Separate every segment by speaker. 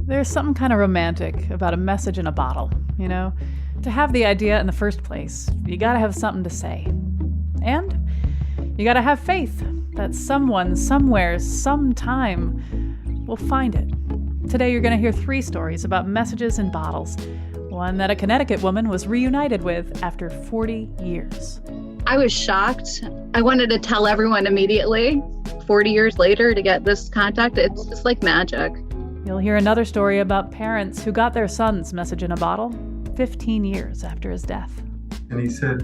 Speaker 1: There's something kind of romantic about a message in a bottle, you know? To have the idea in the first place, you gotta have something to say. And you gotta have faith that someone, somewhere, sometime will find it. Today you're gonna hear 3 stories about messages in bottles. One that a Connecticut woman was reunited with after 40 years.
Speaker 2: I was shocked. I wanted to tell everyone immediately. 40 years later to get this contact, it's just like magic.
Speaker 1: You'll hear another story about parents who got their son's message in a bottle 15 years after his death.
Speaker 3: And he said,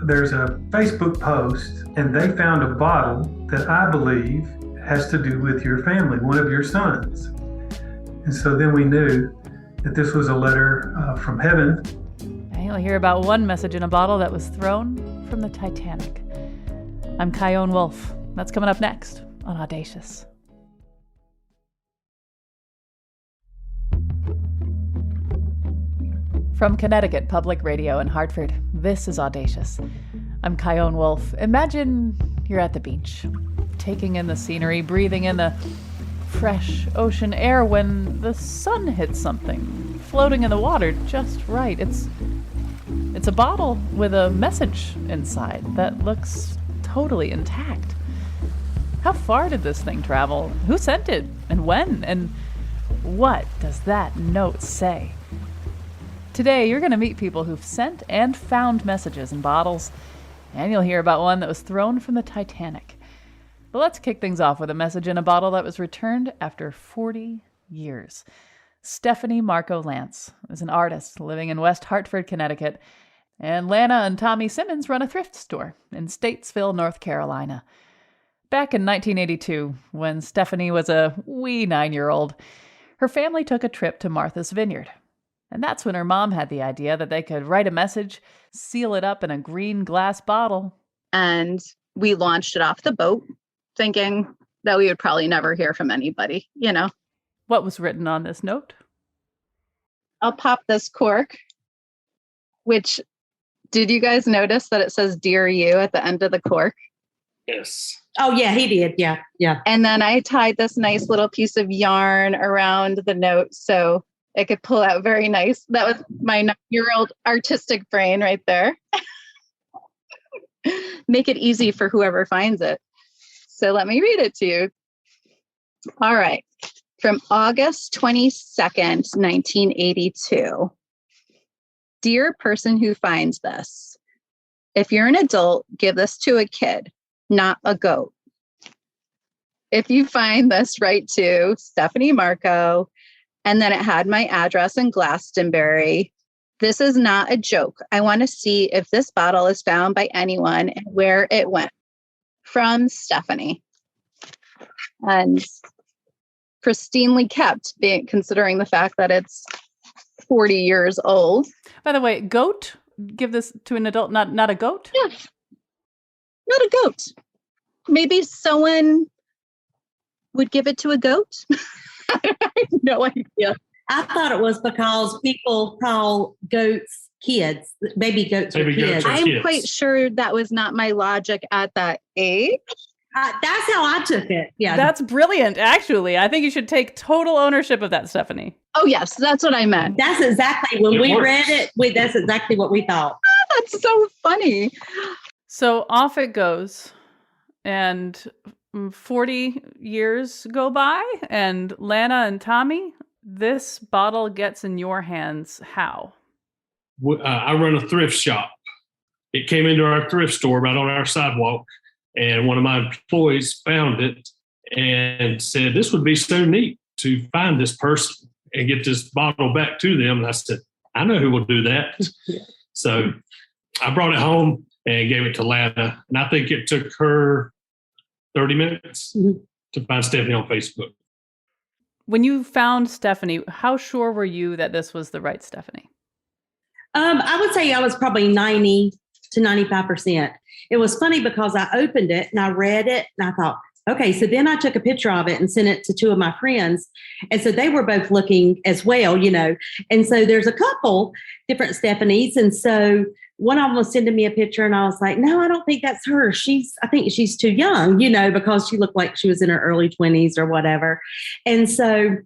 Speaker 3: there's a Facebook post and they found a bottle that I believe has to do with your family, one of your sons. And so then we knew that this was a letter from heaven.
Speaker 1: And you'll hear about one message in a bottle that was thrown from the Titanic. I'm Kyone Wolf. That's coming up next on Audacious. From Connecticut Public Radio in Hartford, this is Audacious. I'm Kyone Wolf. Imagine you're at the beach, taking in the scenery, breathing in the fresh ocean air when the sun hits something, floating in the water just right. It's a bottle with a message inside that looks totally intact. How far did this thing travel? Who sent it? And when? And what does that note say? Today, you're going to meet people who've sent and found messages in bottles, and you'll hear about one that was thrown from the Titanic. But let's kick things off with a message in a bottle that was returned after 40 years. Stephanie Marco Lance is an artist living in West Hartford, Connecticut, and Lana and Tommy Simmons run a thrift store in Statesville, North Carolina. Back in 1982, when Stephanie was a wee 9-year-old, her family took a trip to Martha's Vineyard. And that's when her mom had the idea that they could write a message, seal it up in a green glass bottle.
Speaker 2: And we launched it off the boat thinking that we would probably never hear from anybody, you know.
Speaker 1: What was written on this note?
Speaker 2: I'll pop this cork, which, did you guys notice that it says Dear You at the end of the cork?
Speaker 4: Yes.
Speaker 5: Oh, yeah, he did. Yeah.
Speaker 2: And then I tied this nice little piece of yarn around the note so it could pull out very nice. That was my 9-year-old artistic brain right there. Make it easy for whoever finds it. So let me read it to you. All right. From August 22nd, 1982. Dear person who finds this, if you're an adult, give this to a kid, not a goat. If you find this, write to Stephanie Marco. And then it had my address in Glastonbury. This is not a joke. I want to see if this bottle is found by anyone and where it went. From Stephanie. And pristinely kept, considering the fact that it's 40 years old.
Speaker 1: By the way, goat? Give this to an adult, not a goat?
Speaker 2: Yeah. Not a goat. Maybe someone would give it to a goat. I have no idea.
Speaker 5: I thought it was because people call goats kids. Baby goats are kids.
Speaker 2: I'm quite sure that was not my logic at that age.
Speaker 5: That's how I took it. Yeah.
Speaker 1: That's brilliant, actually. I think you should take total ownership of that, Stephanie.
Speaker 2: Oh, yes. That's what I meant.
Speaker 5: That's exactly, when we read it, that's exactly what we thought.
Speaker 2: Oh, that's so funny.
Speaker 1: So off it goes. And 40 years go by, and Lana and Tommy, this bottle gets in your hands how?
Speaker 4: I run a thrift shop. It came into our thrift store right on our sidewalk, and one of my employees found it and said, this would be so neat to find this person and get this bottle back to them. And I said, I know who will do that. So I brought it home and gave it to Lana, and I think it took her 30 minutes to find Stephanie on Facebook.
Speaker 1: When you found Stephanie, how sure were you that this was the right Stephanie?
Speaker 5: I would say I was probably 90 to 95%. It was funny because I opened it and I read it and I thought, okay, so then I took a picture of it and sent it to 2 of my friends. And so they were both looking as well, you know. And so there's a couple different Stephanies. And so one of them was sending me a picture and I was like, no, I don't think that's her. I think she's too young, you know, because she looked like she was in her early 20s or whatever. And so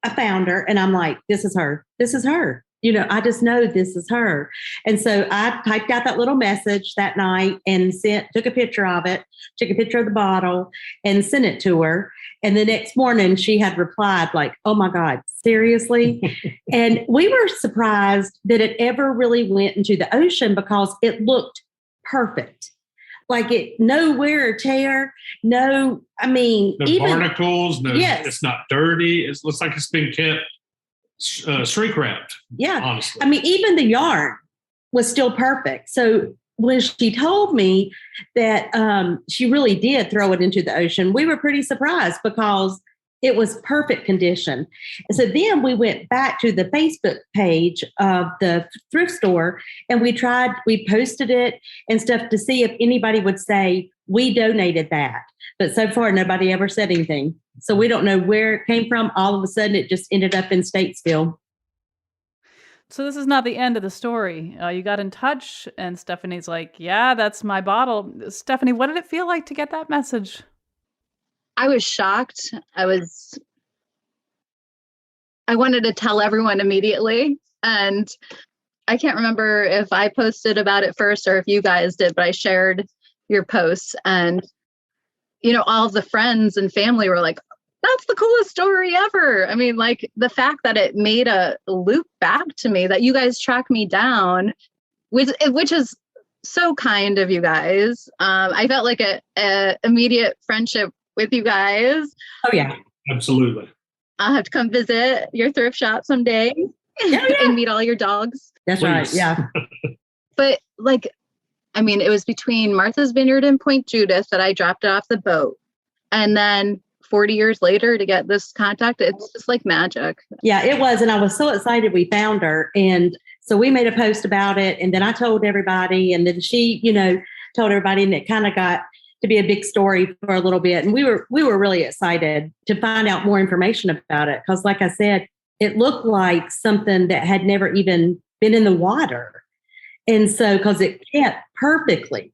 Speaker 5: I found her and I'm like, this is her. This is her. I just know this is her. And so I typed out that little message that night and took a picture of it, took a picture of the bottle and sent it to her. And the next morning she had replied like, oh my God, seriously? And we were surprised that it ever really went into the ocean because it looked perfect. Like no wear or tear, no
Speaker 4: barnacles,
Speaker 5: yes.
Speaker 4: It's not dirty. It looks like it's been kept shrink wrapped.
Speaker 5: Yeah.
Speaker 4: Honestly.
Speaker 5: Even the yarn was still perfect. So when she told me that she really did throw it into the ocean, we were pretty surprised because it was perfect condition. And so then we went back to the Facebook page of the thrift store and we posted it and stuff to see if anybody would say, we donated that. But so far, nobody ever said anything. So we don't know where it came from. All of a sudden, it just ended up in Statesville.
Speaker 1: So this is not the end of the story. You got in touch and Stephanie's like, yeah, that's my bottle. Stephanie, what did it feel like to get that message?
Speaker 2: I was shocked. I wanted to tell everyone immediately. And I can't remember if I posted about it first or if you guys did, but I shared your posts and, all of the friends and family were like, that's the coolest story ever. I mean, like the fact that it made a loop back to me, that you guys tracked me down, which is so kind of you guys. I felt like a immediate friendship with you guys.
Speaker 5: Oh yeah,
Speaker 4: absolutely.
Speaker 2: I'll have to come visit your thrift shop someday and meet all your dogs.
Speaker 5: That's
Speaker 4: Please.
Speaker 5: right. Yeah.
Speaker 2: But it was between Martha's Vineyard and Point Judith that I dropped it off the boat. And then 40 years later to get this contact, it's just like magic.
Speaker 5: Yeah, it was. And I was so excited we found her. And so we made a post about it. And then I told everybody. And then she, told everybody. And it kind of got to be a big story for a little bit. And we were really excited to find out more information about it. Because like I said, it looked like something that had never even been in the water. And so, because it kept perfectly.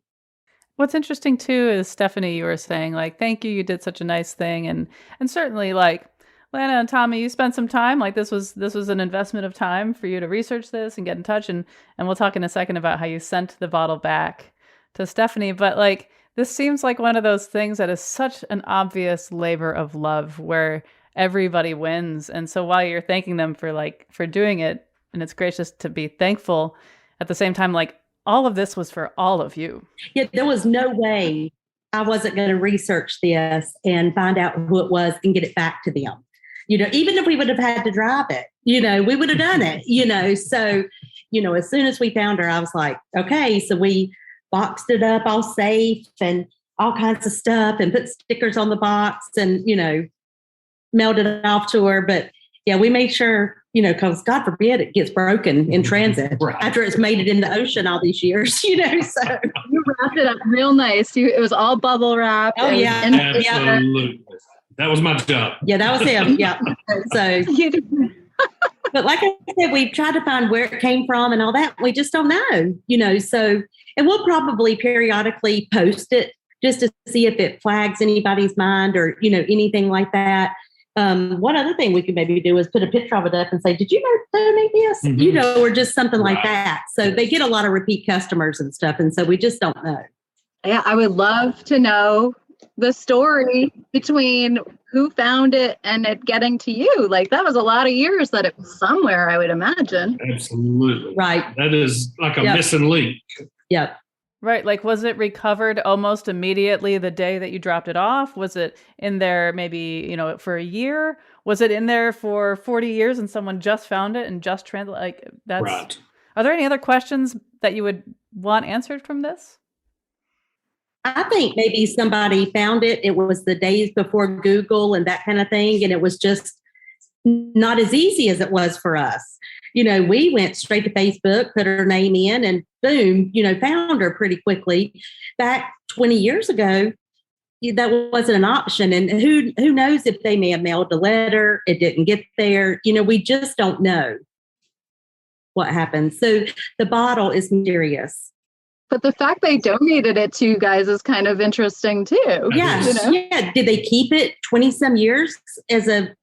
Speaker 1: What's interesting too is, Stephanie, you were saying like, thank you, you did such a nice thing. And certainly like Lana and Tommy, you spent some time, like this was an investment of time for you to research this and get in touch. And we'll talk in a second about how you sent the bottle back to Stephanie. But like, this seems like one of those things that is such an obvious labor of love where everybody wins. And so while you're thanking them for doing it, and it's gracious to be thankful, at the same time, like all of this was for all of you.
Speaker 5: Yeah, there was no way I wasn't going to research this and find out who it was and get it back to them. Even if we would have had to drive it, we would have done it, So, as soon as we found her, I was like, okay, so we boxed it up all safe and all kinds of stuff and put stickers on the box and, mailed it off to her. But yeah, we made sure, because God forbid it gets broken in transit after it's made it in the ocean all these years, So
Speaker 2: you wrapped it up real nice. It was all bubble wrap.
Speaker 5: Oh yeah,
Speaker 4: absolutely. That was my job.
Speaker 5: Yeah, that was him. Yeah. So, but like I said, we've tried to find where it came from and all that. We just don't know, So, and we'll probably periodically post it just to see if it flags anybody's mind or anything like that. One other thing we could maybe do is put a picture of it up and say, did you donate this?
Speaker 4: Mm-hmm.
Speaker 5: Or just something like that. So they get a lot of repeat customers and stuff. And so we just don't know.
Speaker 2: Yeah, I would love to know the story between who found it and it getting to you. Like that was a lot of years that it was somewhere, I would imagine.
Speaker 4: Absolutely.
Speaker 5: Right.
Speaker 4: That is like a missing link.
Speaker 5: Yep.
Speaker 1: Right. Like, was it recovered almost immediately the day that you dropped it off? Was it in there maybe, for a year? Was it in there for 40 years and someone just found it and just that's right. Are there any other questions that you would want answered from this?
Speaker 5: I think maybe somebody found it. It was the days before Google and that kind of thing. And it was just not as easy as it was for us. We went straight to Facebook, put her name in and boom, found her pretty quickly. Back 20 years ago, that wasn't an option. And who knows if they may have mailed a letter, it didn't get there. We just don't know what happened. So the bottle is mysterious.
Speaker 2: But the fact they donated it to you guys is kind of interesting too.
Speaker 5: Yeah. Yeah. Did they keep it 20 some years as a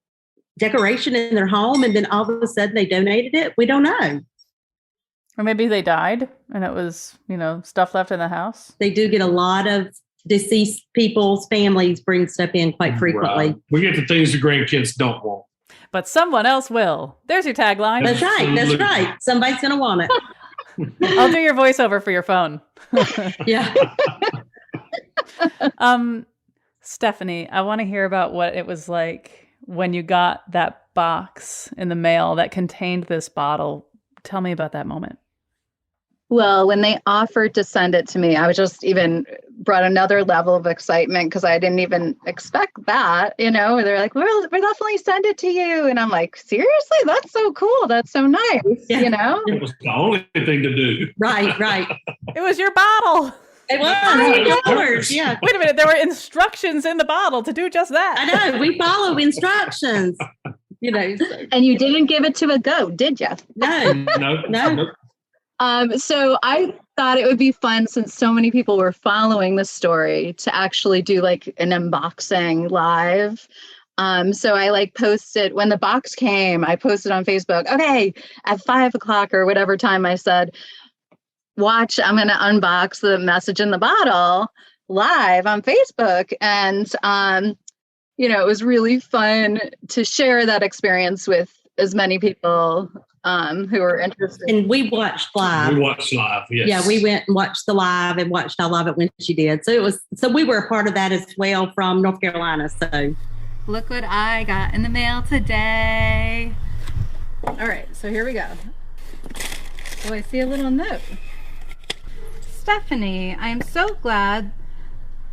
Speaker 5: decoration in their home, and then all of a sudden they donated it. We don't know.
Speaker 1: Or maybe they died and it was, stuff left in the house.
Speaker 5: They do get a lot of deceased people's families bring stuff in quite frequently.
Speaker 4: Right. We get the things the grandkids don't want.
Speaker 1: But someone else will. There's your tagline.
Speaker 5: That's right. That's right. Somebody's going to want it.
Speaker 1: I'll do your voiceover for your phone.
Speaker 5: Yeah.
Speaker 1: Stephanie, I want to hear about what it was like when you got that box in the mail that contained this bottle. Tell me about that moment.
Speaker 2: Well, when they offered to send it to me, I was just even brought another level of excitement because I didn't even expect that, They're like, we'll definitely send it to you. And I'm like, seriously? That's so cool. That's so nice,
Speaker 4: It was the only thing to do.
Speaker 5: Right.
Speaker 1: It was your bottle.
Speaker 5: It was. Yours. Yeah.
Speaker 1: Wait a minute. There were instructions in the bottle to do just that.
Speaker 5: I know. We follow instructions,
Speaker 2: And you didn't give it to a goat, did you?
Speaker 5: No.
Speaker 2: So I thought it would be fun, since so many people were following the story, to actually do like an unboxing live. So I posted when the box came, I posted on Facebook, okay, at 5:00 or whatever time I said, watch, I'm going to unbox the message in the bottle live on Facebook. And, it was really fun to share that experience with as many people who were interested.
Speaker 5: And we watched live.
Speaker 4: Yes.
Speaker 5: Yeah, we went and watched the live and watched I Love It when she did. So we were a part of that as well from North Carolina. So
Speaker 6: look what I got in the mail today. All right, so here we go. Oh, I see a little note. Stephanie, I am so glad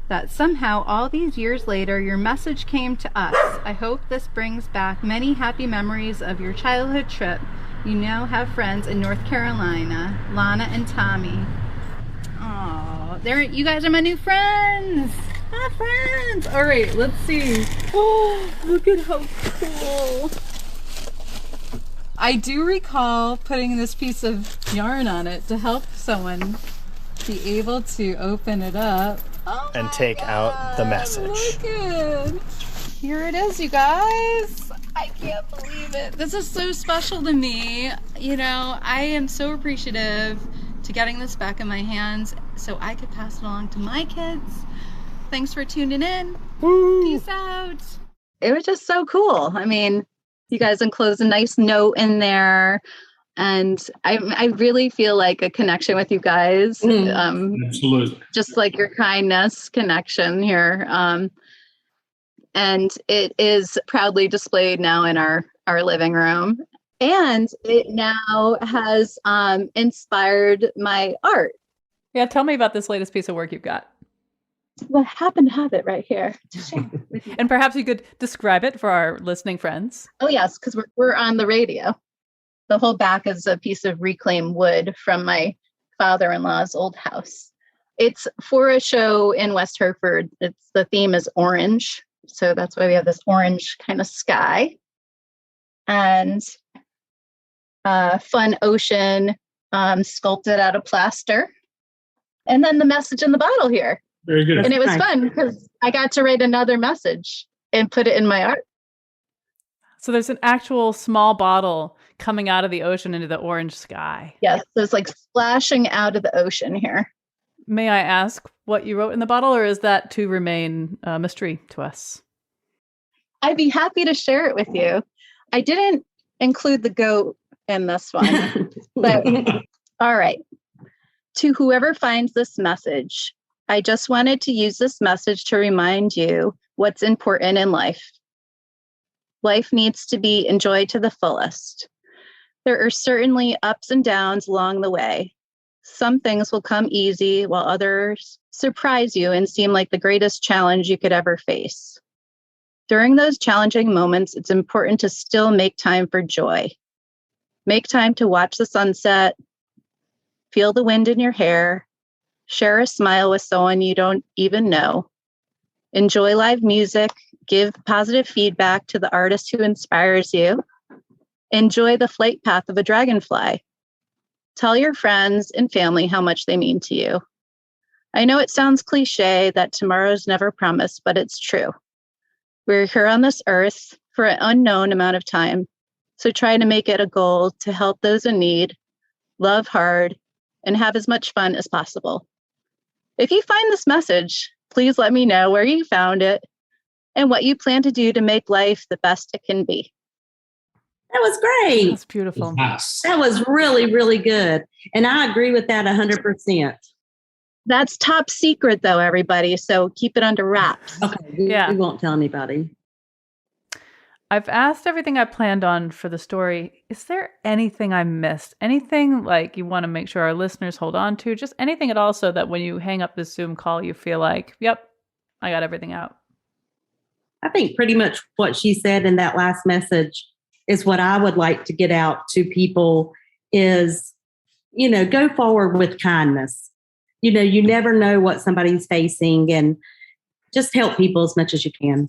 Speaker 6: that somehow all these years later your message came to us. I hope this brings back many happy memories of your childhood trip. You now have friends in North Carolina, Lana and Tommy. Oh, you guys are my new friends. My friends. All right, let's see. Oh, look at how cool. I do recall putting this piece of yarn on it to help someone be able to open it up. Oh
Speaker 7: and take out the message.
Speaker 6: Look at it. Here it is, you guys. I can't believe it. This is so special to me. I am so appreciative to getting this back in my hands so I could pass it along to my kids. Thanks for tuning in. Woo. Peace out.
Speaker 2: It was just so cool. I mean, you guys enclosed a nice note in there. And I really feel like a connection with you guys.
Speaker 4: Absolutely.
Speaker 2: Just like your kindness connection here. And it is proudly displayed now in our living room. And it now has inspired my art.
Speaker 1: Yeah, tell me about this latest piece of work you've got.
Speaker 2: Well, I happen to have it right here.
Speaker 1: And perhaps you could describe it for our listening friends.
Speaker 2: Oh, yes, because we're on the radio. The whole back is a piece of reclaimed wood from my father-in-law's old house. It's for a show in West Hereford. The theme is orange. So that's why we have this orange kind of sky. And fun ocean sculpted out of plaster. And then the message in the bottle here.
Speaker 4: Very good.
Speaker 2: And it was fun because I got to write another message and put it in my art.
Speaker 1: So there's an actual small bottle coming out of the ocean into the orange sky.
Speaker 2: Yes, so it's like splashing out of the ocean here.
Speaker 1: May I ask what you wrote in the bottle, or is that to remain a mystery to us?
Speaker 2: I'd be happy to share it with you. I didn't include the goat in this one, but all right. To whoever finds this message, I just wanted to use this message to remind you what's important in life. Life needs to be enjoyed to the fullest. There are certainly ups and downs along the way. Some things will come easy while others surprise you and seem like the greatest challenge you could ever face. During those challenging moments, it's important to still make time for joy. Make time to watch the sunset, feel the wind in your hair, share a smile with someone you don't even know, enjoy live music, give positive feedback to the artist who inspires you, enjoy the flight path of a dragonfly. Tell your friends and family how much they mean to you. I know it sounds cliche that tomorrow's never promised, but it's true. We're here on this earth for an unknown amount of time. So try to make it a goal to help those in need, love hard, and have as much fun as possible. If you find this message, please let me know where you found it and what you plan to do to make life the best it can be.
Speaker 5: That was great.
Speaker 1: That's beautiful.
Speaker 4: Nice.
Speaker 5: That was really, really good. And I agree with that 100%.
Speaker 2: That's top secret, though, everybody. So keep it under wraps.
Speaker 5: Okay.
Speaker 1: Yeah.
Speaker 5: We won't tell anybody.
Speaker 1: I've asked everything I planned on for the story. Is there anything I missed? Anything like you want to make sure our listeners hold on to? Just anything at all so that when you hang up this Zoom call, you feel like, yep, I got everything out.
Speaker 5: I think pretty much what she said in that last message is what I would like to get out to people is, go forward with kindness. You never know what somebody's facing, and just help people as much as you can.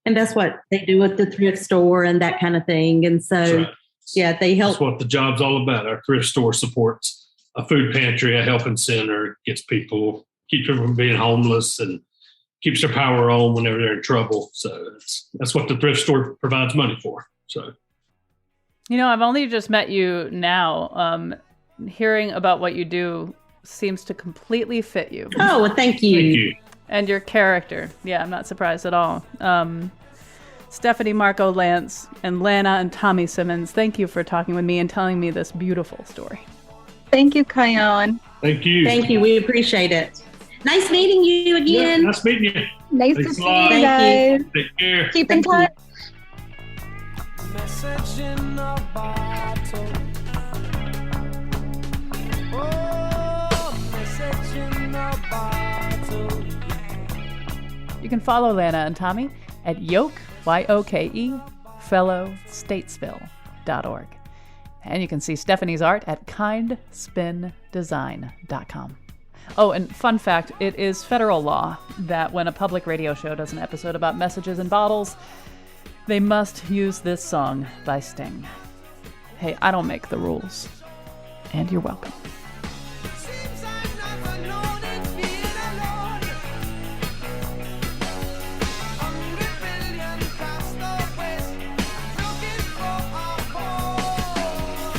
Speaker 5: And that's what they do at the thrift store and that kind of thing. And so,
Speaker 4: Right.
Speaker 5: Yeah, they help.
Speaker 4: That's what the job's all about. Our thrift store supports a food pantry, a helping center, keeps people from being homeless and keeps their power on whenever they're in trouble. So that's what the thrift store provides money for. So,
Speaker 1: I've only just met you now. Hearing about what you do seems to completely fit you.
Speaker 5: Oh, well, thank you.
Speaker 4: thank you.
Speaker 1: And your character. Yeah, I'm not surprised at all. Stephanie, Marco, Lance, and Lana and Tommy Simmons, thank you for talking with me and telling me this beautiful story.
Speaker 2: Thank you, Kion.
Speaker 4: Thank you.
Speaker 5: Thank you. We appreciate it. Nice meeting you
Speaker 4: Yeah,
Speaker 5: again.
Speaker 4: nice meeting you.
Speaker 2: Nice
Speaker 4: Thanks
Speaker 2: to
Speaker 4: a
Speaker 2: see
Speaker 4: lot.
Speaker 2: you guys.
Speaker 4: Take care.
Speaker 2: Keep in
Speaker 5: Thank you.
Speaker 2: touch.
Speaker 8: Message in a bottle. Oh, message in a bottle.
Speaker 1: You can follow Lana and Tommy at Yoke, Y-O-K-E, fellowstatesville.org. And you can see Stephanie's art at kindspindesign.com. Oh, and fun fact, it is federal law that when a public radio show does an episode about messages in bottles, they must use this song by Sting. Hey, I don't make the rules. And you're welcome.
Speaker 8: Seems I never known it being alone. A rebellion castaways looking for a home.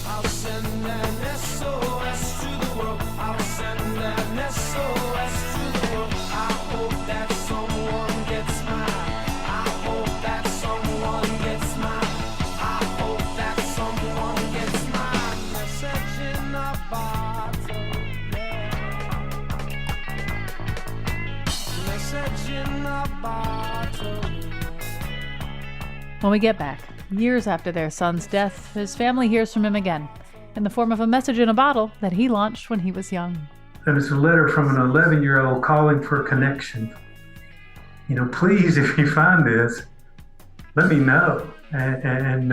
Speaker 8: I'll send an SOS to the world. I'll send an SOS to the world. I hope that someone gets mine. I hope that someone gets mine. I hope that someone gets mine. Message in a bottle. Yeah. Message in a bottle.
Speaker 1: When we get back, years after their son's death, his family hears from him again in the form of a message in a bottle that he launched when he was young.
Speaker 3: And it's a letter from an 11-year-old calling for a connection. Please, if you find this, let me know. And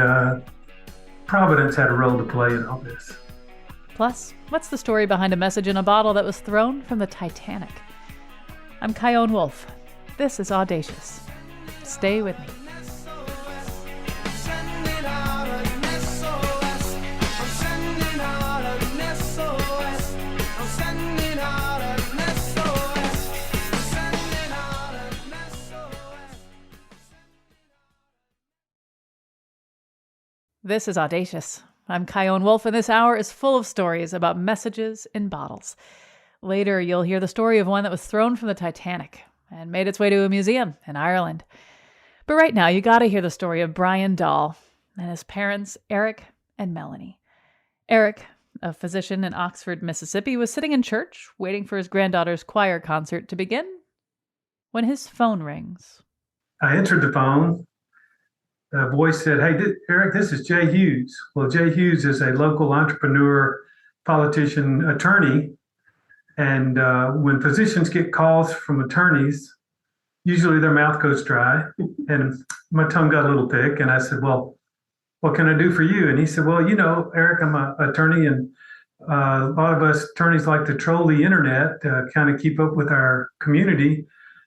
Speaker 3: Providence had a role to play in all this.
Speaker 1: Plus, what's the story behind a message in a bottle that was thrown from the Titanic? I'm Kion Wolf. This is Audacious. Stay with me.
Speaker 8: Sending out an SOS. I'm sending out an SOS. I'm sending out an SOS. I'm sending out an SOS.
Speaker 1: This is Audacious. I'm Kion Wolf, and this hour is full of stories about messages in bottles. Later, you'll hear the story of one that was thrown from the Titanic and made its way to a museum in Ireland. But right now, you gotta hear the story of Brian Dahl and his parents, Eric and Melanie. Eric, a physician in Oxford, Mississippi, was sitting in church waiting for his granddaughter's choir concert to begin when his phone rings.
Speaker 3: I answered the phone. The voice said, "Hey, Eric, this is Jay Hughes." Well, Jay Hughes is a local entrepreneur, politician, attorney. And when physicians get calls from attorneys, usually their mouth goes dry. And my tongue got a little thick. And I said, "Well, what can I do for you?" And he said, "Well, Eric, I'm an attorney, and a lot of us attorneys like to troll the internet to kind of keep up with our community.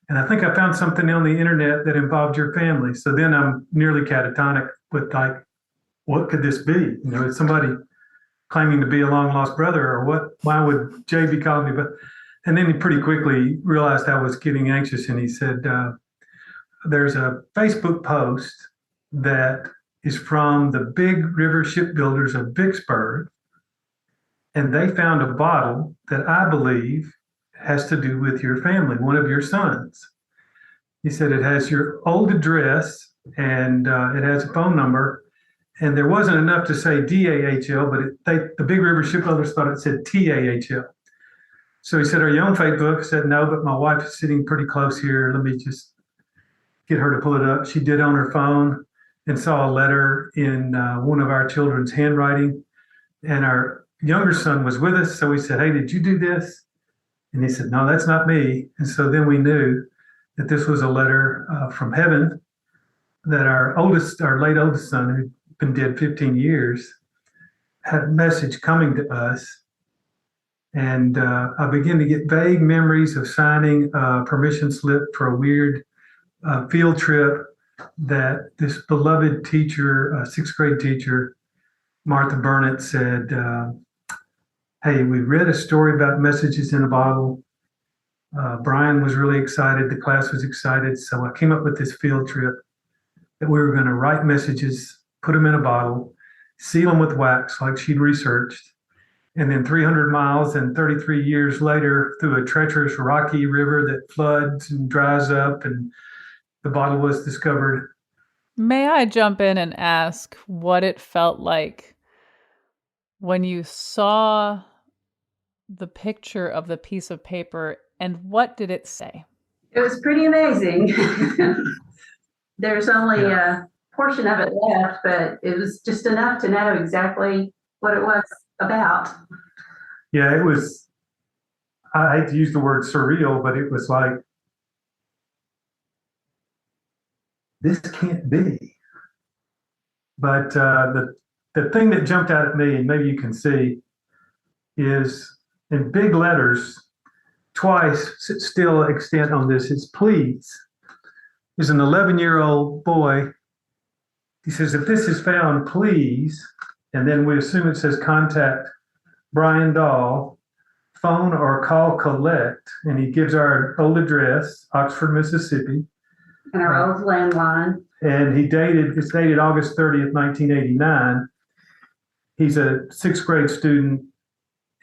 Speaker 3: And I think I found something on the internet that involved your family." So then I'm nearly catatonic with what could this be? Is somebody claiming to be a long lost brother, or what? Why would Jay be calling me? And then he pretty quickly realized I was getting anxious, and he said, "There's a Facebook post that is from the Big River Shipbuilders of Vicksburg. And they found a bottle that I believe has to do with your family, one of your sons. He said it has your old address and it has a phone number. And there wasn't enough to say DAHL, but the Big River Shipbuilders thought it said TAHL. So he said, "Are you on Facebook?" I said, "No, but my wife is sitting pretty close here. Let me just get her to pull it up." She did on her phone and saw a letter in one of our children's handwriting. And our younger son was with us. So we said, "Hey, did you do this?" And he said, "No, that's not me." And so then we knew that this was a letter from heaven that our late oldest son, who'd been dead 15 years, had a message coming to us. And I began to get vague memories of signing a permission slip for a weird field trip that this beloved teacher, sixth grade teacher, Martha Burnett, said, "Hey, we read a story about messages in a bottle." Brian was really excited. The class was excited. So I came up with this field trip that we were going to write messages, put them in a bottle, seal them with wax like she'd researched. And then 300 miles and 33 years later, through a treacherous rocky river that floods and dries up, and the bottle was discovered.
Speaker 1: May I jump in and ask what it felt like when you saw the picture of the piece of paper, and what did it say?
Speaker 9: It was pretty amazing. There's only a portion of it left, but it was just enough to know exactly what it was about.
Speaker 3: Yeah, it was, I hate to use the word surreal, but it was like, this can't be. But the thing that jumped out at me, and maybe you can see, is in big letters, twice, still extant on this, it's please. There's an 11-year-old boy. He says, "If this is found, please," and then we assume it says contact Brian Dahl, phone or call collect, and he gives our old address, Oxford, Mississippi.
Speaker 9: And our old landline.
Speaker 3: And it's dated August 30th, 1989. He's a sixth grade student.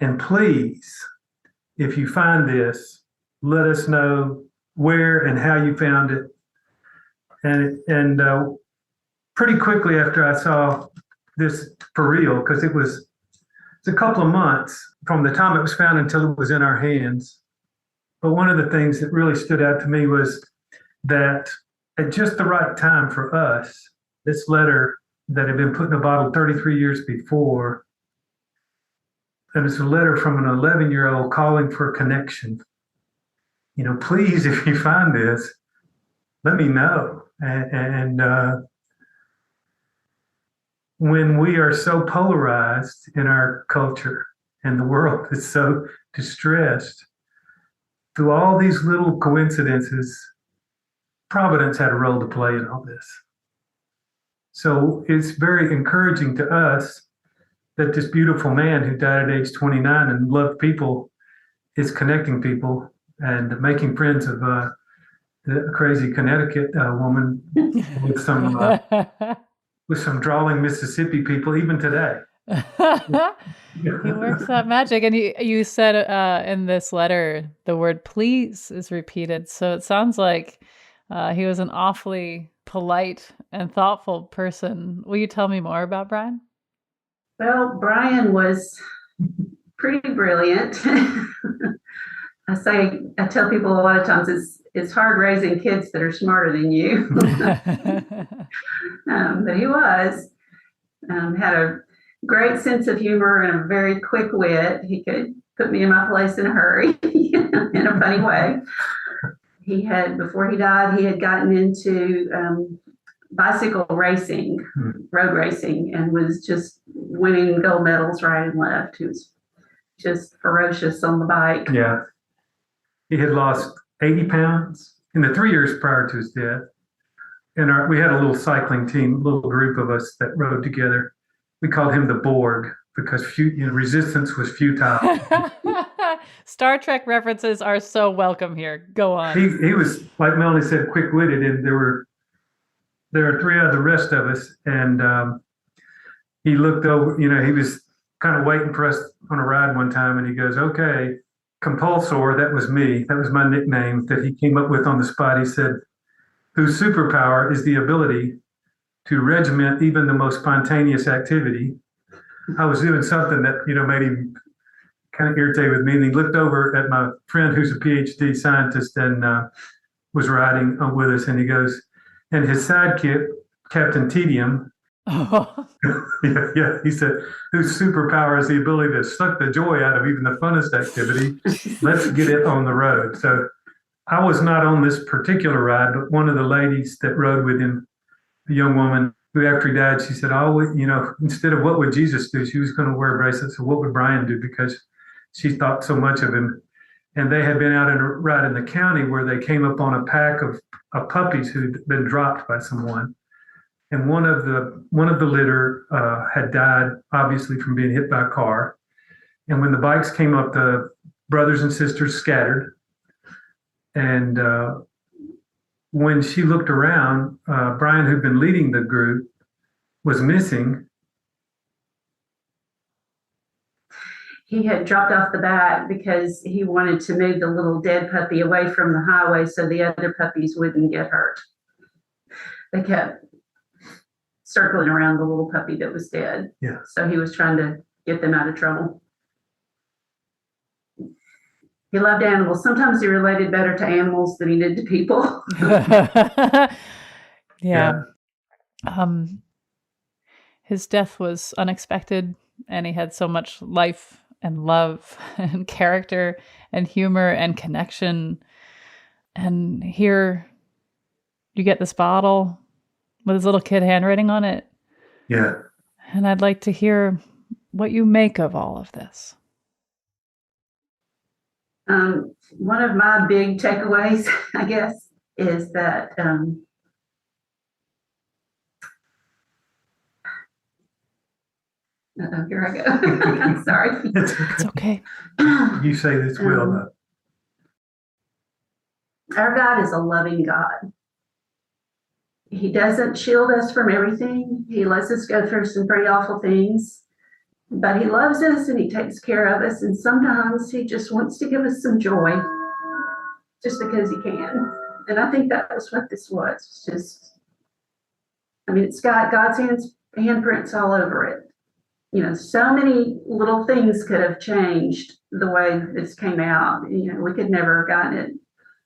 Speaker 3: And please, if you find this, let us know where and how you found it. And pretty quickly after I saw this for real, because it's a couple of months from the time it was found until it was in our hands. But one of the things that really stood out to me was that at just the right time for us, this letter that had been put in a bottle 33 years before, and it's a letter from an 11-year-old calling for a connection. Please, if you find this, let me know. And when we are so polarized in our culture and the world is so distressed, through all these little coincidences, Providence had a role to play in all this. So it's very encouraging to us that this beautiful man who died at age 29 and loved people is connecting people and making friends of a crazy Connecticut woman with some drawling Mississippi people even today.
Speaker 1: He works that magic. And you said in this letter, the word please is repeated. So it sounds like he was an awfully polite and thoughtful person. Will you tell me more about Brian?
Speaker 9: Well, Brian was pretty brilliant. I tell people a lot of times it's hard raising kids that are smarter than you. But he was. Had a great sense of humor and a very quick wit. He could put me in my place in a hurry in a funny way. Before he died, he had gotten into bicycle racing, road racing, and was just winning gold medals right and left. He was just ferocious on the bike.
Speaker 3: Yeah. He had lost 80 pounds in the 3 years prior to his death. And we had a little cycling team, a little group of us that rode together. We called him the Borg because resistance was futile.
Speaker 1: Star Trek references are so welcome here. Go on.
Speaker 3: He was, like Melanie said, quick-witted, and there were there are three of the rest of us, and he looked over. He was kind of waiting for us on a ride one time, and he goes, "Okay, Compulsor." That was me. That was my nickname that he came up with on the spot. He said, "Whose superpower is the ability to regiment even the most spontaneous activity." I was doing something that made him kind of irritated with me, and he looked over at my friend who's a PhD scientist and was riding with us, and he goes, and his sidekick, Captain Tedium. Yeah, he said, "Whose superpower is the ability to suck the joy out of even the funnest activity. Let's get it on the road." So I was not on this particular ride, but one of the ladies that rode with him, a young woman who, after he died, she said, "Oh, instead of what would Jesus do, she was going to wear a bracelet. So what would Brian do?" Because she thought so much of him. And they had been out on a ride in the county where they came up on a pack of puppies who'd been dropped by someone. And one of the litter had died, obviously, from being hit by a car. And when the bikes came up, the brothers and sisters scattered. And when she looked around, Brian, who'd been leading the group, was missing.
Speaker 9: He had dropped off the back because he wanted to move the little dead puppy away from the highway so the other puppies wouldn't get hurt. They kept circling around the little puppy that was dead.
Speaker 3: Yeah.
Speaker 9: So he was trying to get them out of trouble. He loved animals. Sometimes he related better to animals than he did to people.
Speaker 1: Yeah. His death was unexpected, and he had so much life and love and character and humor and connection. And here you get this bottle with his little kid handwriting on it.
Speaker 3: Yeah.
Speaker 1: And I'd like to hear what you make of all of this.
Speaker 9: One of my big takeaways, I guess, is that here I go. I'm sorry.
Speaker 1: It's okay.
Speaker 3: You say this well.
Speaker 9: Our God is a loving God. He doesn't shield us from everything. He lets us go through some pretty awful things, but he loves us and he takes care of us. And sometimes he just wants to give us some joy just because he can. And I think that was what this was. It's just, it's got God's handprints all over it. So many little things could have changed the way this came out. We could never have gotten it.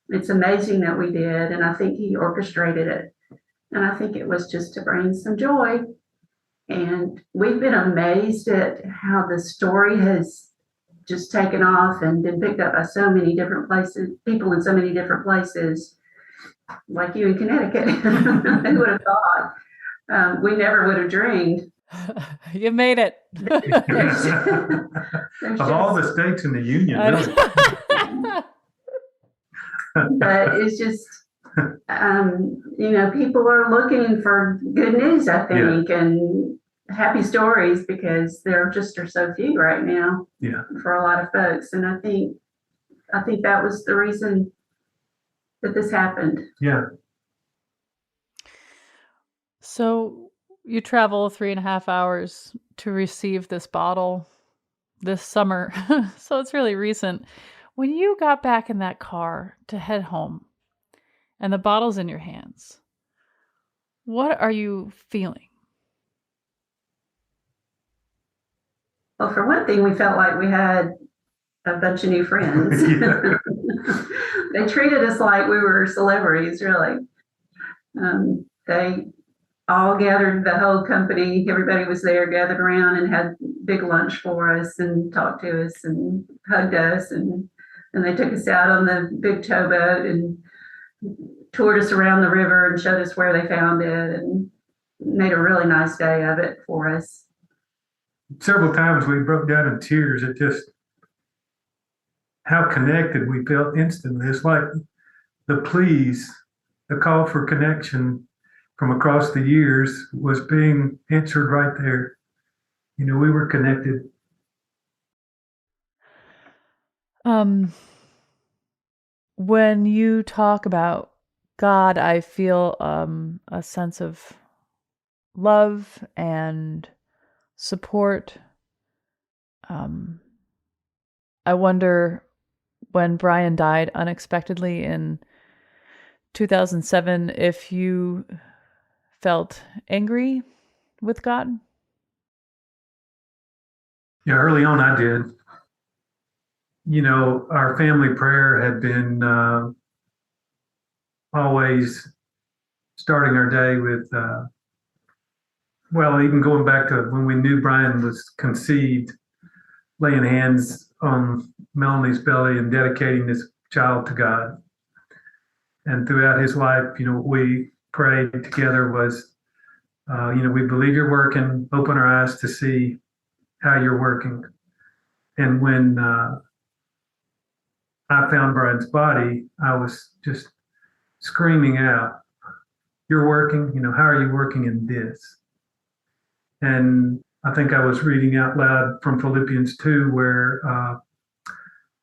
Speaker 9: It's amazing that we did. And I think he orchestrated it. And I think it was just to bring some joy. And we've been amazed at how the story has just taken off and been picked up by so many different places, people in so many different places, like you in Connecticut. Who would have thought? We never would have dreamed.
Speaker 1: You made it.
Speaker 3: Of all the states in the union, really.
Speaker 9: But it's just, people are looking for good news, I think, and happy stories, because there just are so few right now for a lot of folks. And I think that was the reason that this happened.
Speaker 3: Yeah.
Speaker 1: So you travel 3.5 hours to receive this bottle this summer. So it's really recent. When you got back in that car to head home and the bottle's in your hands, what are you feeling?
Speaker 9: Well, for one thing, we felt like we had a bunch of new friends. They treated us like we were celebrities, really. They all gathered, the whole company, everybody was there, gathered around and had big lunch for us and talked to us and hugged us. And they took us out on the big towboat and toured us around the river and showed us where they found it and made a really nice day of it for us.
Speaker 3: Several times we broke down in tears at just how connected we felt instantly. It's like the pleas, the call for connection from across the years was being answered right there. We were connected.
Speaker 1: When you talk about God, I feel a sense of love and support. I wonder when Brian died unexpectedly in 2007 if you felt angry with God.
Speaker 3: Yeah, early on I did. You know, our family prayer had been always starting our day with, well, even going back to when we knew Brian was conceived, laying hands on Melanie's belly and dedicating this child to God. And throughout his life, you know, what we prayed together was, you know, we believe you're working, open our eyes to see how you're working. And when I found Brian's body, I was just screaming out, "You're working, you know, how are you working in this?" And I think I was reading out loud from Philippians 2, where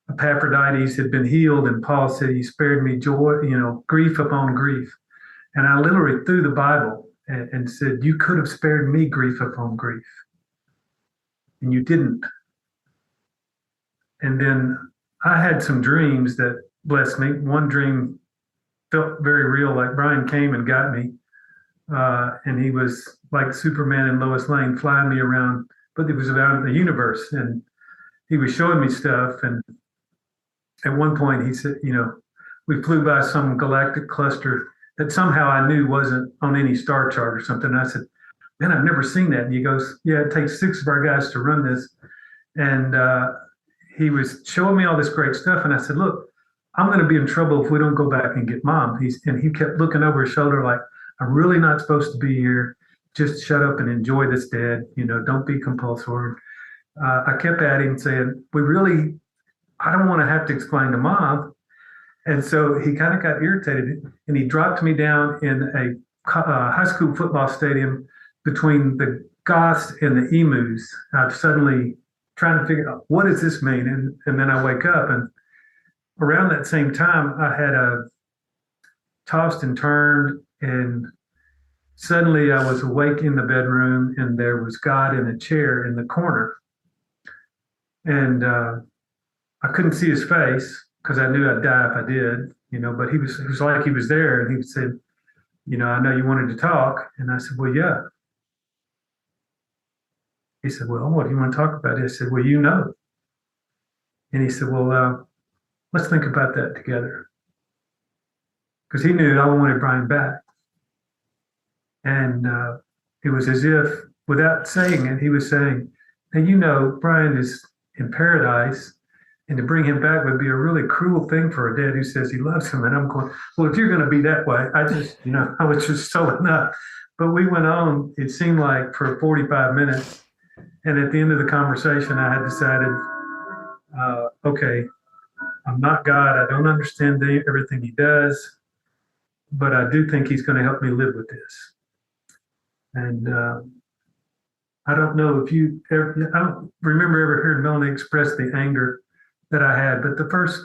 Speaker 3: Epaphroditus had been healed, and Paul said, "He spared me joy, you know, grief upon grief." And I literally threw the Bible and said, "You could have spared me grief upon grief, and you didn't." And then I had some dreams that blessed me. One dream felt very real, like Brian came and got me. And he was like Superman and Lois Lane flying me around, but it was around the universe. And he was showing me stuff. And at one point he said, you know, we flew by some galactic cluster that somehow I knew wasn't on any star chart or something. And I said, "Man, I've never seen that." And he goes, "Yeah, it takes 6 of our guys to run this." And he was showing me all this great stuff. And I said, "Look, I'm going to be in trouble if we don't go back and get Mom." And he kept looking over his shoulder like, "I'm really not supposed to be here. Just shut up and enjoy this, Dad. You know, don't be compulsory." I kept at him saying, I don't want to have to explain to Mom. And so he kind of got irritated, and he dropped me down in a high school football stadium between the Goths and the Emus. I'm suddenly trying to figure out, what does this mean? And then I wake up, and around that same time, I had tossed and turned, and suddenly I was awake in the bedroom, and there was God in a chair in the corner. And I couldn't see his face because I knew I'd die if I did, you know, but it was like he was there, and he said, "You know, I know you wanted to talk." And I said, "Well, yeah." He said, "Well, what do you want to talk about?" I said, "Well, you know." And he said, "Well, let's think about that together." Because he knew I wanted Brian back. And it was as if, without saying it, he was saying, "Hey, you know, Brian is in paradise, and to bring him back would be a really cruel thing for a dad who says he loves him." And I'm going, "Well, if you're going to be that way," I was just so enough. But we went on, it seemed like, for 45 minutes. And at the end of the conversation, I had decided, okay, I'm not God. I don't understand everything he does, but I do think he's going to help me live with this. And I don't know if I don't remember ever hearing Melanie express the anger that I had, but the first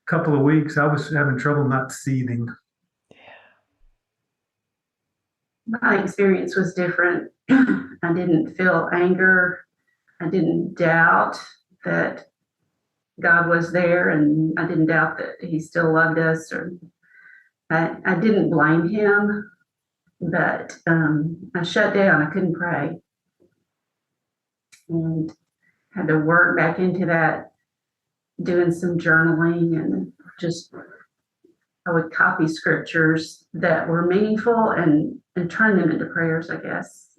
Speaker 3: couple of weeks, I was having trouble not seething.
Speaker 9: My experience was different. I didn't feel anger. I didn't doubt that God was there, and I didn't doubt that he still loved us. Or I didn't blame him, but I shut down. I couldn't pray, and had to work back into that, doing some journaling, and just I would copy scriptures that were meaningful and turn them into prayers, I guess.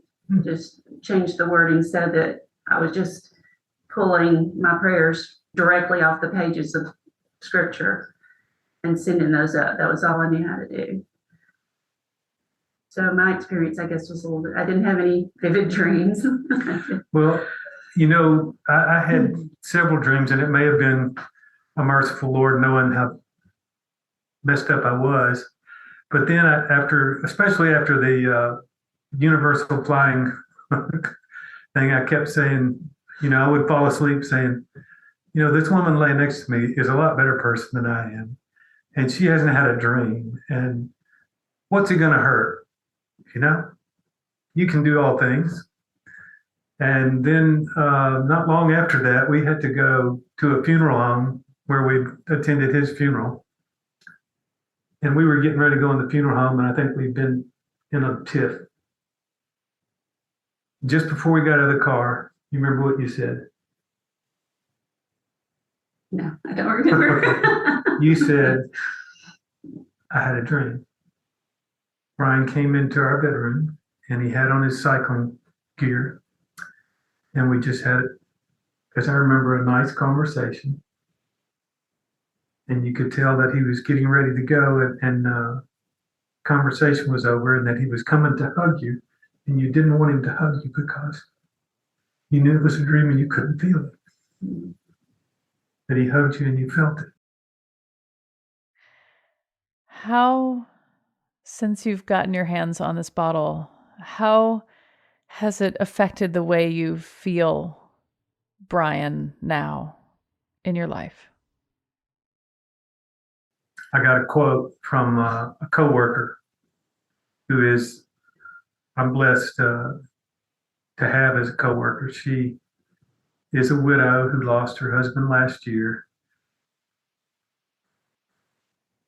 Speaker 9: Just change the wording so that I was just pulling my prayers directly off the pages of scripture and sending those up. That was all I knew how to do. So my experience, I guess, was a little bit, I didn't have any vivid dreams.
Speaker 3: Well, you know, I had several dreams, and it may have been a merciful Lord knowing how messed up I was. But then especially after the universal flying thing, I kept saying, you know, I would fall asleep saying, you know, this woman laying next to me is a lot better person than I am. and she hasn't had a dream. And what's it going to hurt? You know, you can do all things. And then not long after that, we had to go to a funeral home where we attended his funeral. And we were getting ready to go in the funeral home, and I think we'd been in a tiff. Just before we got out of the car, you remember what you said?
Speaker 9: No, I don't remember.
Speaker 3: You said, I had a dream. Brian came into our bedroom, and he had on his cycling gear. And we just had, because I remember a nice conversation. And you could tell that he was getting ready to go, and conversation was over, and that he was coming to hug you. And you didn't want him to hug you because you knew it was a dream and you couldn't feel it. But he hugged you and you felt it.
Speaker 1: How, since you've gotten your hands on this bottle, how has it affected the way you feel Brian now in your life?
Speaker 3: I got a quote from a coworker who is, I'm blessed to have as a coworker. She is a widow who lost her husband last year.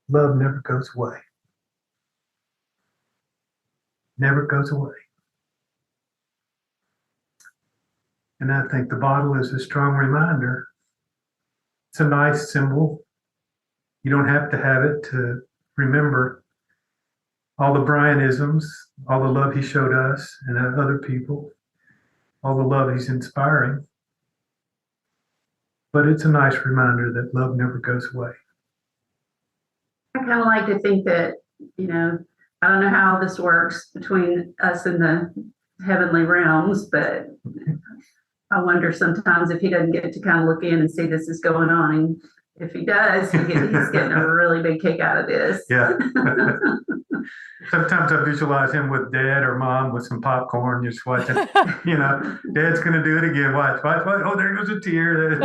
Speaker 3: Love never goes away. Never goes away. And I think the bottle is a strong reminder. It's a nice symbol. You don't have to have it to remember all the Brianisms, all the love he showed us and other people, all the love he's inspiring. But it's a nice reminder that love never goes away.
Speaker 9: I kind of like to think that, you know, I don't know how this works between us and the heavenly realms, but I wonder sometimes if he doesn't get to kind of look in and see this is going on. And if he does, he's getting a really big kick out of this.
Speaker 3: Yeah. Sometimes I visualize him with dad or mom with some popcorn, just watching, you know, dad's going to do it again. Watch. Oh, there goes a tear.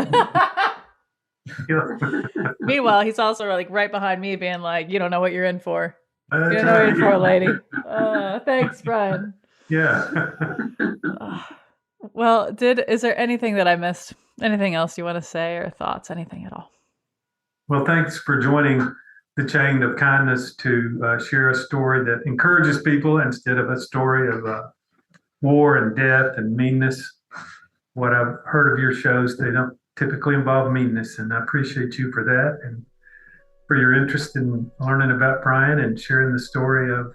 Speaker 1: Meanwhile, he's also like right behind me being like, you don't know what you're in for. You
Speaker 3: That's
Speaker 1: don't know what
Speaker 3: right.
Speaker 1: you're in for, lady. Thanks, Brian.
Speaker 3: Yeah.
Speaker 1: Well, is there anything that I missed? Anything else you want to say or thoughts? Anything at all?
Speaker 3: Well, thanks for joining the chain of kindness to share a story that encourages people instead of a story of war and death and meanness. What I've heard of your shows, they don't typically involve meanness, and I appreciate you for that and for your interest in learning about Brian and sharing the story of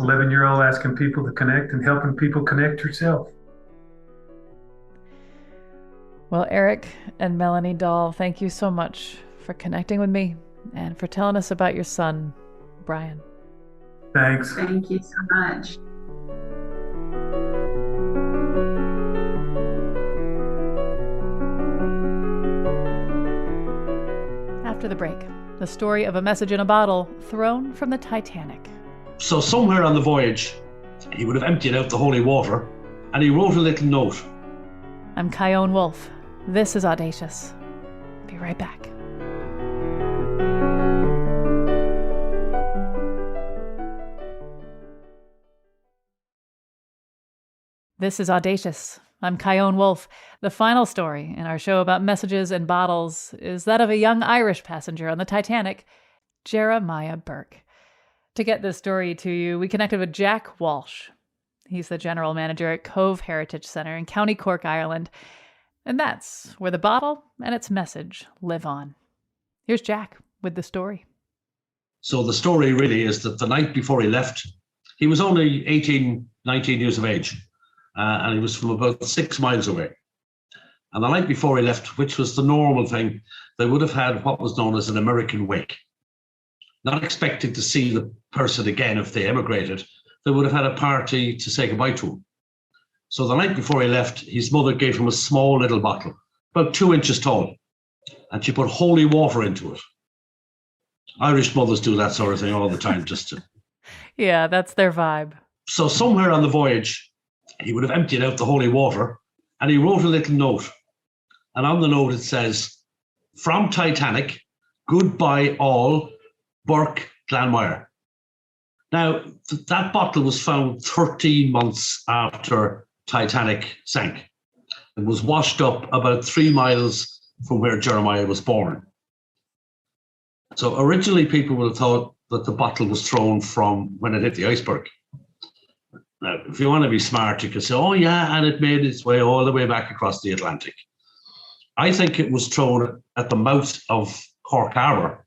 Speaker 3: 11-year-old asking people to connect and helping people connect yourself.
Speaker 1: Well, Eric and Melanie Dahl, thank you so much for connecting with me and for telling us about your son, Brian.
Speaker 3: Thanks.
Speaker 9: Thank you so much.
Speaker 1: After the break, the story of a message in a bottle thrown from the Titanic.
Speaker 10: So somewhere on the voyage, he would have emptied out the holy water, and he wrote a little note.
Speaker 1: I'm Kyone Wolf. This is Audacious. Be right back. This is Audacious. I'm Kyone Wolf. The final story in our show about messages and bottles is that of a young Irish passenger on the Titanic, Jeremiah Burke. To get this story to you, we connected with Jack Walsh. He's the general manager at Cove Heritage Centre in County Cork, Ireland. And that's where the bottle and its message live on. Here's Jack with the story.
Speaker 10: So the story really is that the night before he left, he was only 18, 19 years of age, and he was from about 6 miles away. And the night before he left, which was the normal thing, they would have had what was known as an American wake. Not expecting to see the person again if they emigrated, they would have had a party to say goodbye to him. So the night before he left, his mother gave him a small little bottle, about 2 inches tall, and she put holy water into it. Irish mothers do that sort of thing all the time, just to...
Speaker 1: Yeah, that's their vibe.
Speaker 10: So somewhere on the voyage, he would have emptied out the holy water, and he wrote a little note. And on the note it says, "From Titanic, Goodbye all, Burke Glanmire. Now, that bottle was found 13 months after Titanic sank. It was washed up about 3 miles from where Jeremiah was born. So originally people would have thought that the bottle was thrown from when it hit the iceberg. Now, if you want to be smart, you could say, oh yeah, and it made its way all the way back across the Atlantic. I think it was thrown at the mouth of Cork Harbour,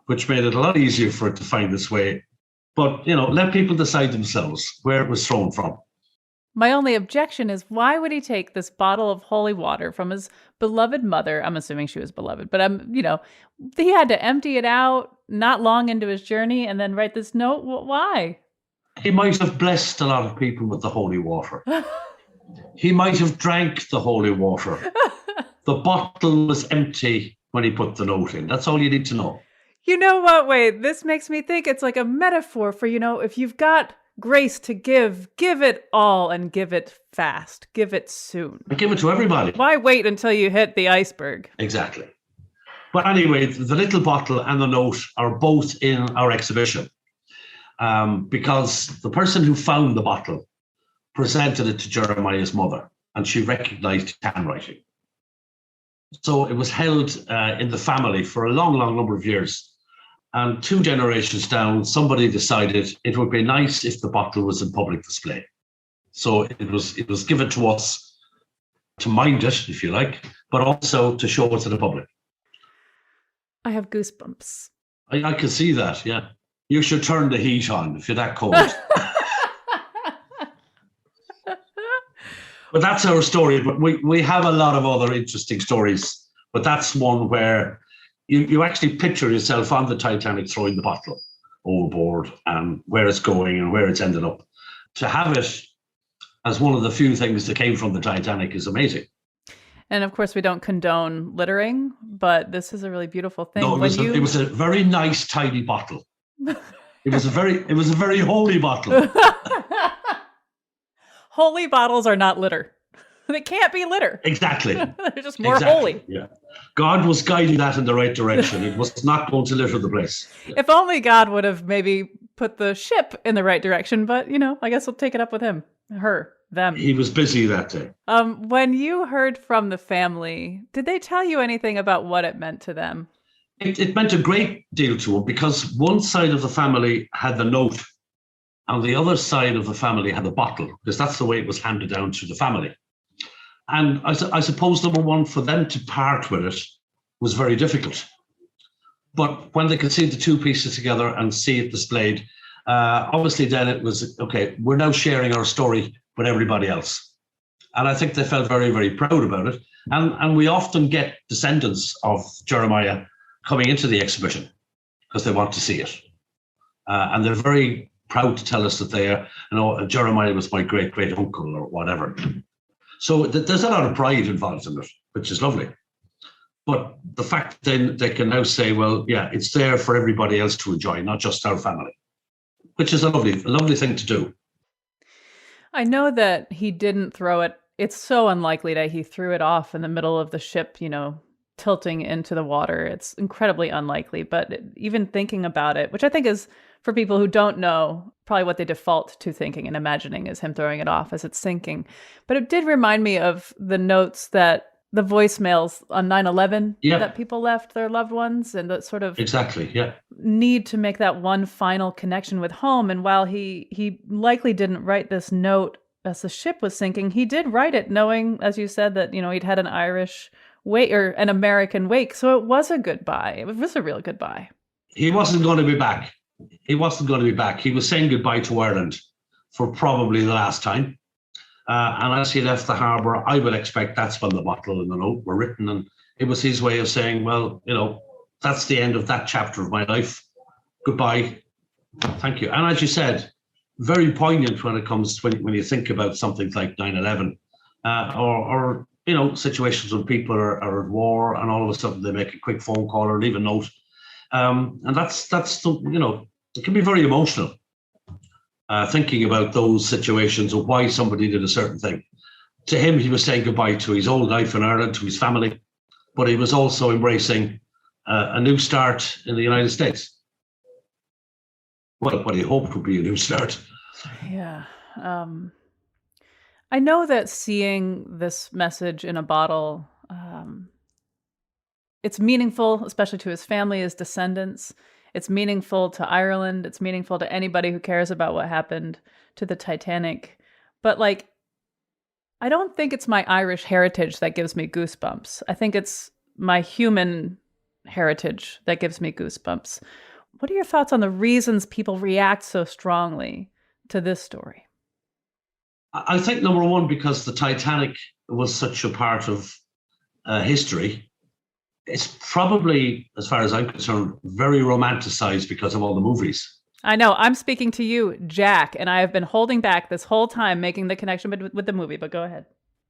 Speaker 10: which made it a lot easier for it to find its way. But, let people decide themselves where it was thrown from.
Speaker 1: My only objection is, why would he take this bottle of holy water from his beloved mother? I'm assuming she was beloved, but he had to empty it out not long into his journey and then write this note. Why?
Speaker 10: He might have blessed a lot of people with the holy water. He might have drank the holy water. The bottle was empty when he put the note in. That's all you need to know.
Speaker 1: You know what? Wait, this makes me think it's like a metaphor for, if you've got grace to give it all and give it fast. Give it soon.
Speaker 10: And give it to everybody.
Speaker 1: Why wait until you hit the iceberg?
Speaker 10: Exactly. But anyway, the little bottle and the note are both in our exhibition because the person who found the bottle presented it to Jeremiah's mother and she recognized handwriting. So it was held in the family for a long, long number of years. And 2 generations down, somebody decided it would be nice if the bottle was in public display. So it was given to us to mind it, if you like, but also to show it to the public.
Speaker 1: I have goosebumps.
Speaker 10: I can see that, yeah. You should turn the heat on if you're that cold. But that's our story. But we have a lot of other interesting stories. But that's one where you actually picture yourself on the Titanic throwing the bottle overboard and where it's going and where it's ended up. To have it as one of the few things that came from the Titanic is amazing.
Speaker 1: And of course, we don't condone littering, but this is a really beautiful thing.
Speaker 10: No, it was a very nice, tidy bottle. It was a very holy bottle.
Speaker 1: Holy bottles are not litter. They can't be litter.
Speaker 10: Exactly.
Speaker 1: They're just more holy.
Speaker 10: Yeah. God was guiding that in the right direction. It was not going to litter the place.
Speaker 1: If only God would have maybe put the ship in the right direction, but I guess we'll take it up with him, her, them.
Speaker 10: He was busy that day.
Speaker 1: When you heard from the family, did they tell you anything about what it meant to them?
Speaker 10: It meant a great deal to them because one side of the family had the note and the other side of the family had a bottle, because that's the way it was handed down to the family. And I suppose, number one, for them to part with it was very difficult. But when they could see the 2 pieces together and see it displayed, obviously then it was, okay, we're now sharing our story with everybody else. And I think they felt very, very proud about it. And we often get descendants of Jeremiah coming into the exhibition because they want to see it. And they're very proud to tell us that Jeremiah was my great uncle or whatever. So there's a lot of pride involved in it, which is lovely. But the fact then they can now say, well, yeah, it's there for everybody else to enjoy, not just our family, which is a lovely thing to do.
Speaker 1: I know that he didn't throw it. It's so unlikely that he threw it off in the middle of the ship, tilting into the water. It's incredibly unlikely. But even thinking about it, which I think is, for people who don't know, probably what they default to thinking and imagining is him throwing it off as it's sinking. But it did remind me of the notes the voicemails on 9/11 that people left their loved ones, and that sort of need to make that one final connection with home. And while he likely didn't write this note as the ship was sinking, he did write it knowing, as you said, that he'd had an Irish wake or an American wake. So it was a goodbye. It was a real goodbye.
Speaker 10: He wasn't going to be back. He wasn't going to be back. He was saying goodbye to Ireland for probably the last time. And as he left the harbour, I would expect that's when the bottle and the note were written. And it was his way of saying, well, that's the end of that chapter of my life. Goodbye. Thank you. And as you said, very poignant when it comes to when you think about something like 9/11 or situations when people are at war and all of a sudden they make a quick phone call or leave a note. And that's it can be very emotional thinking about those situations of why somebody did a certain thing. To him, he was saying goodbye to his old life in Ireland, to his family, but he was also embracing a new start in the United States. Well, what he hoped would be a new start.
Speaker 1: Yeah. I know that seeing this message in a bottle, it's meaningful, especially to his family, his descendants. It's meaningful to Ireland. It's meaningful to anybody who cares about what happened to the Titanic. But like, I don't think it's my Irish heritage that gives me goosebumps. I think it's my human heritage that gives me goosebumps. What are your thoughts on the reasons people react so strongly to this story?
Speaker 10: I think, number one, because the Titanic was such a part of history, it's probably, as far as I'm concerned, very romanticized because of all the movies.
Speaker 1: I know. I'm speaking to you, Jack, and I have been holding back this whole time making the connection with the movie, but go ahead.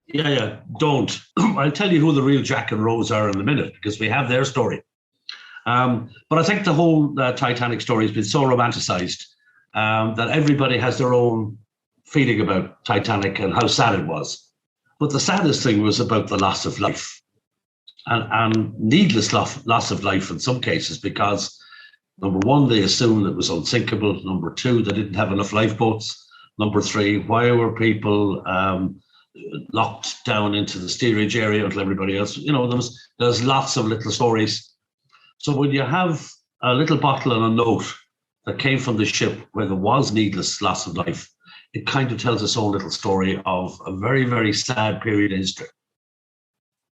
Speaker 10: Yeah, don't. I'll tell you who the real Jack and Rose are in a minute, because we have their story. But I think the whole Titanic story has been so romanticized that everybody has their own feeling about Titanic and how sad it was. But the saddest thing was about the loss of life. And needless loss of life in some cases, because number one, they assumed it was unsinkable. Number two, they didn't have enough lifeboats. Number three, why were people locked down into the steerage area until everybody else? You know, there's lots of little stories. So when you have a little bottle and a note that came from the ship where there was needless loss of life, it kind of tells its own little story of a very, very sad period in history.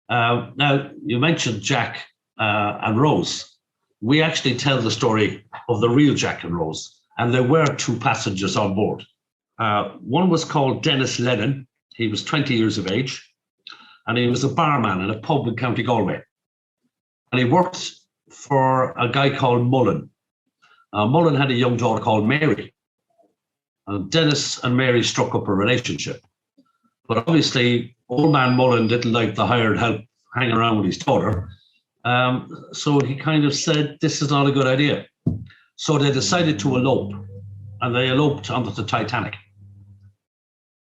Speaker 10: Now, you mentioned Jack and Rose. We actually tell the story of the real Jack and Rose, and there were two passengers on board. One was called Dennis Lennon. He was 20 years of age, and he was a barman in a pub in County Galway. And he worked for a guy called Mullen. Mullen had a young daughter called Mary. And Dennis and Mary struck up a relationship. But obviously, old man Mullen didn't like the hired help hanging around with his daughter. So he kind of said, this is not a good idea. So they decided to elope, and they eloped onto the Titanic.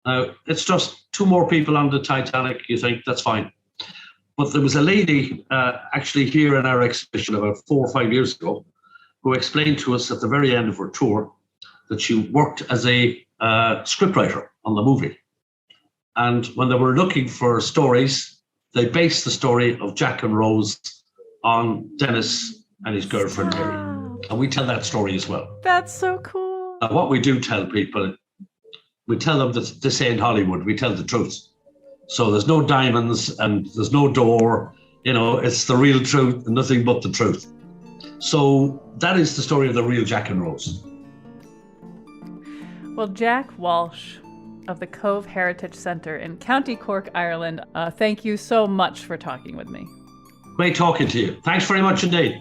Speaker 10: Now, it's just two more people on the Titanic. You think that's fine. But there was a lady actually here in our exhibition about 4 or 5 years ago who explained to us at the very end of her tour that she worked as a scriptwriter on the movie. And when they were looking for stories, they based the story of Jack and Rose on Dennis and his girlfriend, Mary. And we tell that story as well.
Speaker 1: That's so cool.
Speaker 10: Now, what we do tell people, we tell them that this ain't Hollywood. We tell the truth. So there's no diamonds and there's no door. You know, it's the real truth and nothing but the truth. So that is the story of the real Jack and Rose.
Speaker 1: Well, Jack Walsh of the Cove Heritage Centre in County Cork, Ireland, thank you so much for talking with me.
Speaker 10: Great talking to you. Thanks very much indeed.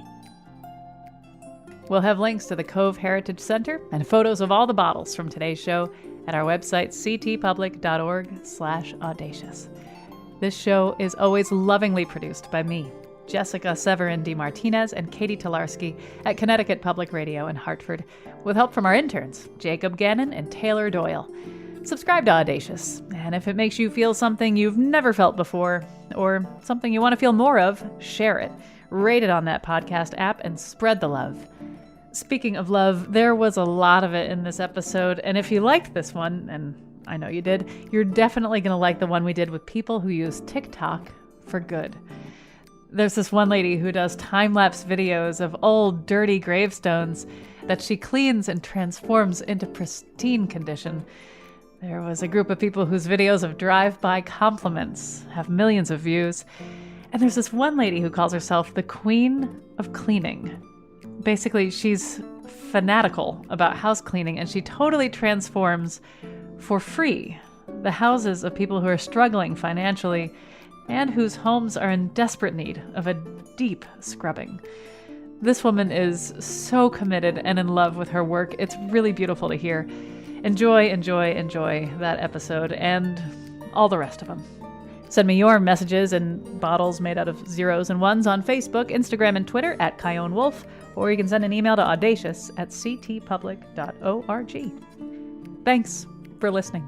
Speaker 1: We'll have links to the Cove Heritage Centre and photos of all the bottles from today's show at our website, ctpublic.org/audacious. This show is always lovingly produced by me, Jessica Severin DeMartinez, and Katie Tolarski at Connecticut Public Radio in Hartford, with help from our interns, Jacob Gannon and Taylor Doyle. Subscribe to Audacious, and if it makes you feel something you've never felt before, or something you want to feel more of, share it. Rate it on that podcast app and spread the love. Speaking of love, there was a lot of it in this episode, and if you liked this one, and I know you did, you're definitely going to like the one we did with people who use TikTok for good. There's this one lady who does time-lapse videos of old, dirty gravestones that she cleans and transforms into pristine condition. There was a group of people whose videos of drive-by compliments have millions of views. And there's this one lady who calls herself the Queen of Cleaning. Basically, she's fanatical about house cleaning, and she totally transforms for free the houses of people who are struggling financially and whose homes are in desperate need of a deep scrubbing. This woman is so committed and in love with her work. It's really beautiful to hear. Enjoy that episode and all the rest of them. Send me your messages and bottles made out of zeros and ones on Facebook, Instagram, and Twitter at Kyone Wolf, or you can send an email to audacious@ctpublic.org. Thanks for listening.